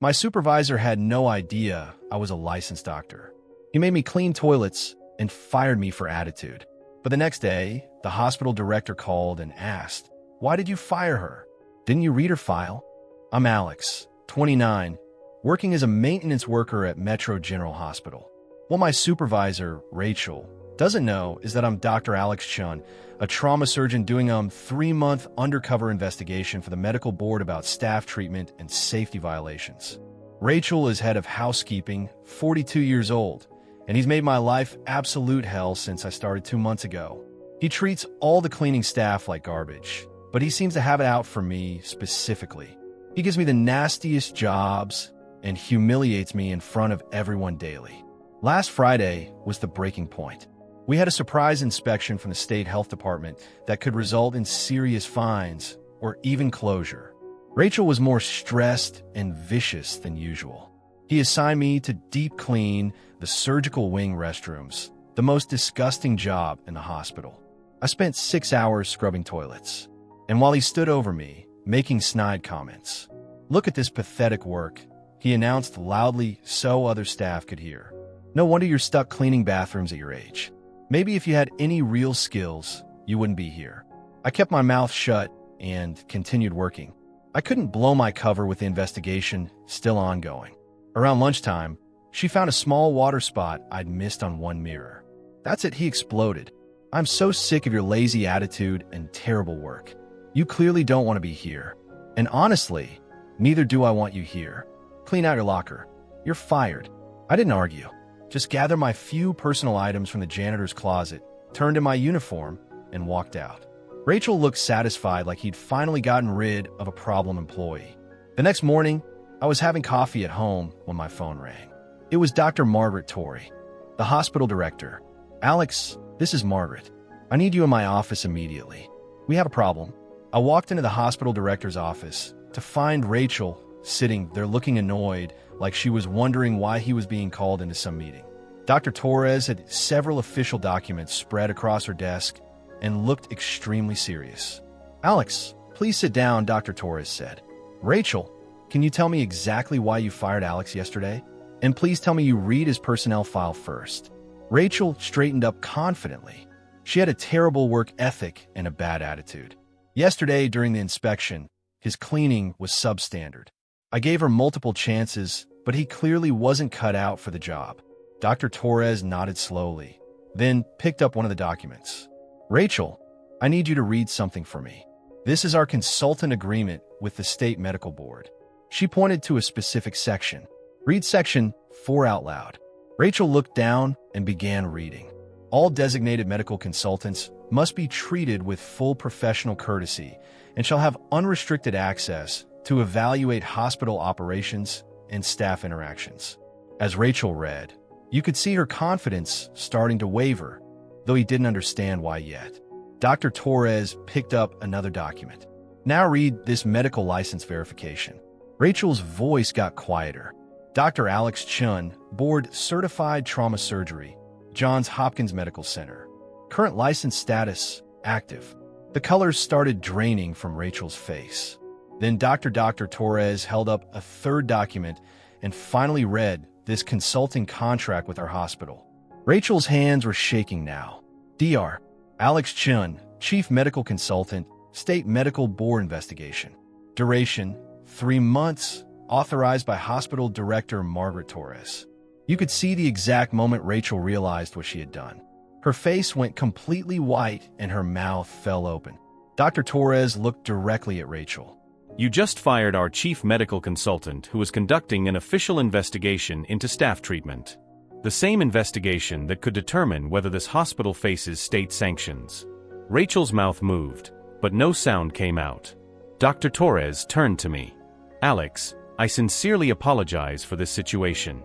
My supervisor had no idea I was a licensed doctor. He made me clean toilets and fired me for attitude. But the next day, the hospital director called and asked, "Why did you fire her? Didn't you read her file?" I'm Alex, 29, working as a maintenance worker at Metro General Hospital. What my supervisor, Rachel, doesn't know is that I'm Dr. Alex Chun, a trauma surgeon doing a 3-month undercover investigation for the medical board about staff treatment and safety violations. Rachel is head of housekeeping, 42 years old, and he's made my life absolute hell since I started 2 months ago. He treats all the cleaning staff like garbage, but he seems to have it out for me specifically. He gives me the nastiest jobs and humiliates me in front of everyone daily. Last Friday was the breaking point. We had a surprise inspection from the state health department that could result in serious fines or even closure. Rachel was more stressed and vicious than usual. He assigned me to deep clean the surgical wing restrooms, the most disgusting job in the hospital. I spent 6 hours scrubbing toilets, and while he stood over me, making snide comments. "Look at this pathetic work," he announced loudly so other staff could hear. "No wonder you're stuck cleaning bathrooms at your age. Maybe if you had any real skills, you wouldn't be here." I kept my mouth shut and continued working. I couldn't blow my cover with the investigation still ongoing. Around lunchtime, she found a small water spot I'd missed on one mirror. "That's it," he exploded. "I'm so sick of your lazy attitude and terrible work. You clearly don't want to be here. And honestly, neither do I want you here. Clean out your locker. You're fired." I didn't argue. Just gathered my few personal items from the janitor's closet, turned in my uniform, and walked out. Rachel looked satisfied, like he'd finally gotten rid of a problem employee. The next morning, I was having coffee at home when my phone rang. It was Dr. Margaret Torrey, the hospital director. "Alex, this is Margaret. I need you in my office immediately. We have a problem." I walked into the hospital director's office to find Rachel sitting there looking annoyed, like she was wondering why he was being called into some meeting. Dr. Torres had several official documents spread across her desk and looked extremely serious. "Alex, please sit down," Dr. Torres said. "Rachel, can you tell me exactly why you fired Alex yesterday? And please tell me you read his personnel file first." Rachel straightened up confidently. She had a terrible work ethic and a bad attitude. Yesterday, during the inspection, his cleaning was substandard. I gave her multiple chances, but he clearly wasn't cut out for the job. Dr. Torres nodded slowly, then picked up one of the documents. "Rachel, I need you to read something for me. This is our consultant agreement with the state medical board." She pointed to a specific section. "Read section 4 out loud." Rachel looked down and began reading. "All designated medical consultants must be treated with full professional courtesy and shall have unrestricted access to evaluate hospital operations and staff interactions." As Rachel read, you could see her confidence starting to waver, though he didn't understand why yet. Dr. Torres picked up another document. "Now read this medical license verification." Rachel's voice got quieter. "Dr. Alex Chun, board certified trauma surgery, Johns Hopkins Medical Center. Current license status, active." The colors started draining from Rachel's face. Then Dr. Torres held up a third document and finally read this consulting contract with our hospital. Rachel's hands were shaking now. "Dr. Alex Chun, Chief Medical Consultant, State Medical Board Investigation. Duration, 3 months, authorized by Hospital Director Margaret Torres." You could see the exact moment Rachel realized what she had done. Her face went completely white and her mouth fell open. Dr. Torres looked directly at Rachel. "You just fired our chief medical consultant who was conducting an official investigation into staff treatment. The same investigation that could determine whether this hospital faces state sanctions." Rachel's mouth moved, but no sound came out. Dr. Torres turned to me. "Alex, I sincerely apologize for this situation.